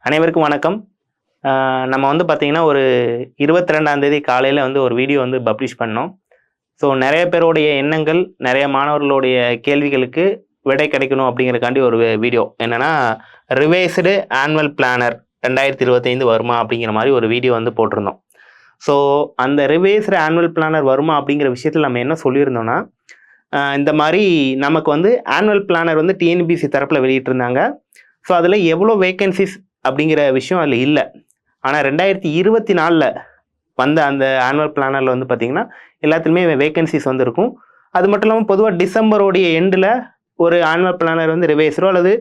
அனைவருக்கும் வணக்கம். நம்ம வந்து பார்த்தீங்கன்னா, ஒரு 22ஆம் தேதி காலையில வந்து ஒரு வீடியோ வந்து பப்ளிஷ் பண்ணோம். ஸோ நெறைய பேருடைய எண்ணங்கள், நெறைய மாணவர்களுடைய கேள்விகளுக்கு விடை கிடைக்கணும் அப்படிங்கிறதுக்காண்டி ஒரு வீடியோ. என்னன்னா, ரிவைஸ்டு ஆனுவல் பிளானர் 2025 வருமா? அப்படிங்கிற மாரி ஒரு வீடியோ வந்து போட்டிருந்தோம். ஸோ அந்த ரிவைஸ்டு ஆனுவல் பிளானர் வருமா? அப்படிங்கிற விஷயத்துல நம்ம என்ன சொல்லியிருந்தோம்னா, இந்த மாரி நமக்கு வந்து ஆனுவல் பிளானர் வந்து டிஎன்பிஎஸ்சி தரப்புல வெளியிட்டிருந்தாங்க. ஸோ அதில எவ்வளோ வேக்கன்சிஸ் அப்படிங்கிற விஷயம் அதில் இல்லை. ஆனால் 2024ல் வந்த அந்த ஆனுவல் பிளானரில் வந்து பார்த்தீங்கன்னா, எல்லாத்துலேயுமே வேக்கன்சிஸ் வந்து இருக்கும். அது மட்டும் இல்லாமல் பொதுவாக டிசம்பரோடைய எண்டில் ஒரு ஆனுவல் பிளானர் வந்து ரிவைஸரோ அல்லது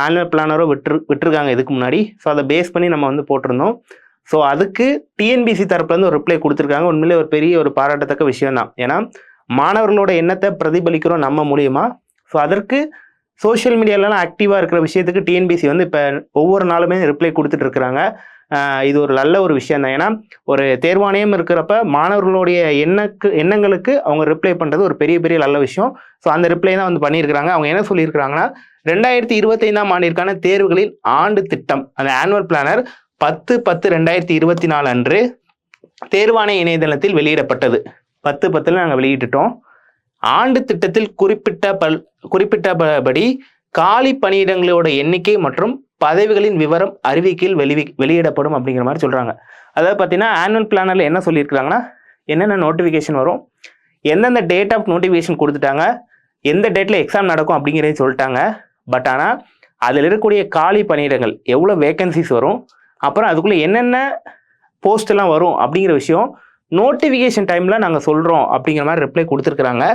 ஆனுவல் பிளானரோ விட்டுருக்காங்க இதுக்கு முன்னாடி. ஸோ அதை பேஸ் பண்ணி நம்ம வந்து போட்டிருந்தோம். ஸோ அதுக்கு டிஎன்பிஎஸ்சி தரப்புலேருந்து ஒரு ரிப்ளை கொடுத்துருக்காங்க. உண்மையிலே ஒரு பெரிய ஒரு பாராட்டத்தக்க விஷயம் தான். ஏன்னா மாணவர்களோட எண்ணத்தை பிரதிபலிக்கிறோம் நம்ம மூலியமா. ஸோ அதற்கு சோஷியல் மீடியாலலாம் ஆக்டிவாக இருக்கிற விஷயத்துக்கு டிஎன்பிஎஸ்சி வந்து இப்போ ஒவ்வொரு நாளுமே ரிப்ளை கொடுத்துட்டு இருக்கிறாங்க. இது ஒரு நல்ல ஒரு விஷயம் தான். ஏன்னா ஒரு தேர்வாணையம் இருக்கிறப்ப மாணவர்களுடைய எண்ணங்களுக்கு அவங்க ரிப்ளை பண்ணுறது ஒரு பெரிய பெரிய நல்ல விஷயம். ஸோ அந்த ரிப்ளை தான் வந்து பண்ணியிருக்கிறாங்க. அவங்க என்ன சொல்லியிருக்கிறாங்கன்னா, 2025ஆம் ஆண்டிற்கான தேர்வுகளில் ஆண்டு திட்டம் அந்த ஆனுவல் பிளானர் 10/10/2024 அன்று தேர்வாணைய இணையதளத்தில் வெளியிடப்பட்டது. 10/10 நாங்கள் வெளியிட்டுட்டோம். ஆண்டு திட்டத்தில் குறிப்பிட்டபடி காலி பணியிடங்களோட எண்ணிக்கை மற்றும் பதவிகளின் விவரம் அறிவிக்கையில் வெளியிடப்படும் அப்படிங்கிற மாதிரி சொல்றாங்க. அதாவது பார்த்தீங்கன்னா, ஆனுவல் பிளானர்ல என்ன சொல்லியிருக்கிறாங்கன்னா, என்னென்ன நோட்டிஃபிகேஷன் வரும், எந்தெந்த டேட் ஆஃப் நோட்டிஃபிகேஷன் கொடுத்துட்டாங்க, எந்த டேட்ல எக்ஸாம் நடக்கும் அப்படிங்கிறதையும் சொல்லிட்டாங்க. பட் ஆனால் அதில் இருக்கக்கூடிய காலி பணியிடங்கள் எவ்வளோ வேக்கன்சிஸ் வரும், அப்புறம் அதுக்குள்ளே என்னென்ன போஸ்ட் எல்லாம் வரும் அப்படிங்கிற விஷயம் நோட்டிஃபிகேஷன் டைமில் நாங்கள் சொல்கிறோம் அப்படிங்கிற மாதிரி ரிப்ளை கொடுத்துருக்குறாங்க.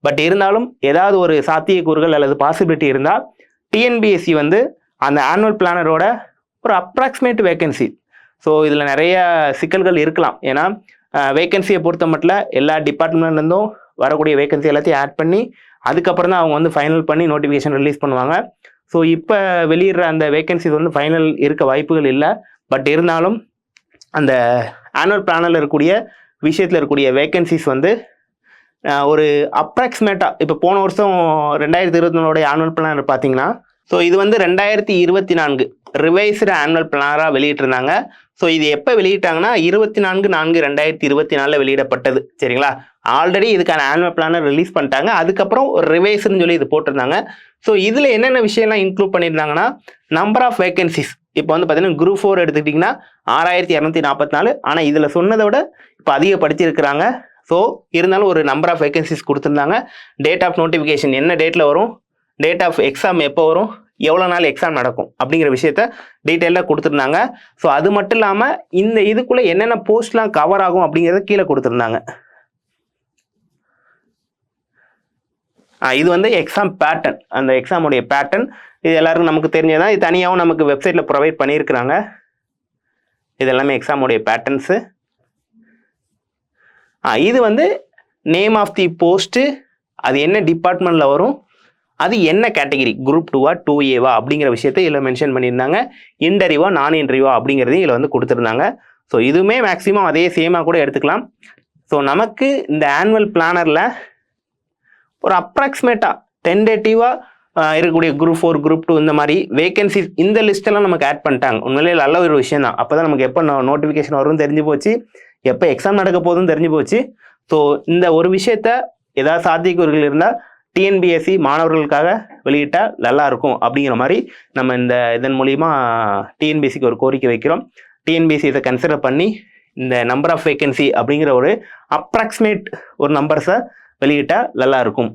பட் இருந்தாலும் ஏதாவது ஒரு சாத்தியக்கூறுகள் அல்லது பாசிபிலிட்டி இருந்தால் டிஎன்பிஎஸ்சி வந்து அந்த ஆனுவல் பிளானரோட ஒரு அப்ராக்சிமேட் வேக்கன்சி. ஸோ இதில் நிறைய சிக்கல்கள் இருக்கலாம். ஏன்னா வேக்கன்சியை பொறுத்த மட்டும் எல்லா டிபார்ட்மெண்ட்லேருந்தும் வரக்கூடிய வேக்கன்சி எல்லாத்தையும் ஆட் பண்ணி அதுக்கப்புறம் தான் அவங்க வந்து ஃபைனல் பண்ணி நோட்டிஃபிகேஷன் ரிலீஸ் பண்ணுவாங்க. ஸோ இப்போ வெளியிடுற அந்த வேக்கன்சிஸ் வந்து ஃபைனல் இருக்க வாய்ப்புகள் இல்லை. பட் இருந்தாலும் அந்த ஆனுவல் பிளானில் இருக்கக்கூடிய விஷயத்தில் இருக்கக்கூடிய வேக்கன்சிஸ் வந்து ஒரு அப்ராக்சிமேட்டாக இப்போ போன வருஷம் 2024 ஆனுவல் பிளானர் பார்த்தீங்கன்னா, ஸோ இது வந்து 2024 ரிவைஸ்டு ஆனுவல் பிளானராக வெளியிட்டிருந்தாங்க. ஸோ இது எப்போ வெளியிட்டாங்கன்னா 24/4/2024 வெளியிடப்பட்டது. சரிங்களா? ஆல்ரெடி இதுக்கான ஆனுவல் பிளானர் ரிலீஸ் பண்ணிட்டாங்க. அதுக்கப்புறம் ஒரு ரிவைஸ்ன்னு சொல்லி இது போட்டிருந்தாங்க. ஸோ இதில் என்னென்ன விஷயம்லாம் இன்க்ளூட் பண்ணியிருந்தாங்கன்னா, நம்பர் ஆஃப் வேக்கன்சிஸ் இப்போ வந்து பார்த்தீங்கன்னா குரூப் 4 எடுத்துக்கிட்டிங்கன்னா 6244. ஆனால் இதில் சொன்னதை விட இப்போ அதிகப்படுத்தியிருக்கிறாங்க. ஸோ இருந்தாலும் ஒரு நம்பர் ஆஃப் வேக்கன்சிஸ் கொடுத்துருந்தாங்க. டேட் ஆஃப் நோட்டிஃபிகேஷன் என்ன டேட்டில் வரும், டேட் ஆஃப் எக்ஸாம் எப்போ வரும், எவ்வளோ நாள் எக்ஸாம் நடக்கும் அப்படிங்கிற விஷயத்த டீட்டெயிலாக கொடுத்துருந்தாங்க. ஸோ அது மட்டும் இல்லாமல் இந்த இதுக்குள்ளே என்னென்ன போஸ்ட்லாம் கவர் ஆகும் அப்படிங்கிறத கீழே கொடுத்துருந்தாங்க. இது வந்து எக்ஸாம் பேட்டர்ன், அந்த எக்ஸாமுடைய பேட்டர்ன் இது எல்லாருக்கும் நமக்கு தெரிஞ்சதான். இது தனியாகவும் நமக்கு வெப்சைட்டில் ப்ரொவைட் பண்ணியிருக்கிறாங்க. இது எல்லாமே எக்ஸாமுடைய பேட்டர்ன்ஸு. இது வந்து நேம் ஆஃப் தி போஸ்ட்டு, அது என்ன டிபார்ட்மெண்ட்டில் வரும், அது என்ன கேட்டகிரி, குரூப் 2வா 2ஏவா அப்படிங்கிற விஷயத்தை இதில் மென்ஷன் பண்ணியிருந்தாங்க. இன்டர்வியூவா நான் இன்டர்வியூவா அப்படிங்கிறதையும் இதில் வந்து கொடுத்துருந்தாங்க. ஸோ இதுவுமே மேக்ஸிமம் அதே சேமாக கூட எடுத்துக்கலாம். ஸோ நமக்கு இந்த ஆனுவல் பிளானரில் ஒரு அப்ராக்சிமேட்டாக டென்டேட்டிவாக இருக்கக்கூடிய குரூப் 4 குரூப் 2 இந்த மாதிரி வேகன்சிஸ் இந்த லிஸ்ட்டெல்லாம் நமக்கு ஆட் பண்ணிட்டாங்க. உண்மையிலே நல்ல ஒரு விஷயம் தான். அப்போ தான் நமக்கு எப்போ நோட்டிஃபிகேஷன் வரும்னு தெரிஞ்சு போச்சு, எப்போ எக்ஸாம் நடக்க போதுன்னு தெரிஞ்சு போச்சு. ஸோ இந்த ஒரு விஷயத்த ஏதாவது சாத்தியக்கூறுகள் இருந்தால் டிஎன்பிஎஸ்சி மாணவர்களுக்காக வெளியிட்டால் நல்லா இருக்கும் அப்படிங்கிற மாதிரி நம்ம இதன் மூலிமா டிஎன்பிஎஸ்சிக்கு ஒரு கோரிக்கை வைக்கிறோம். டிஎன்பிஎஸ்சி இதை கன்சிடர் பண்ணி இந்த நம்பர் ஆஃப் வேகன்சி அப்படிங்கிற ஒரு அப்ராக்சிமேட் ஒரு நம்பர்ஸை வெளியிட்டால் நல்லா இருக்கும்.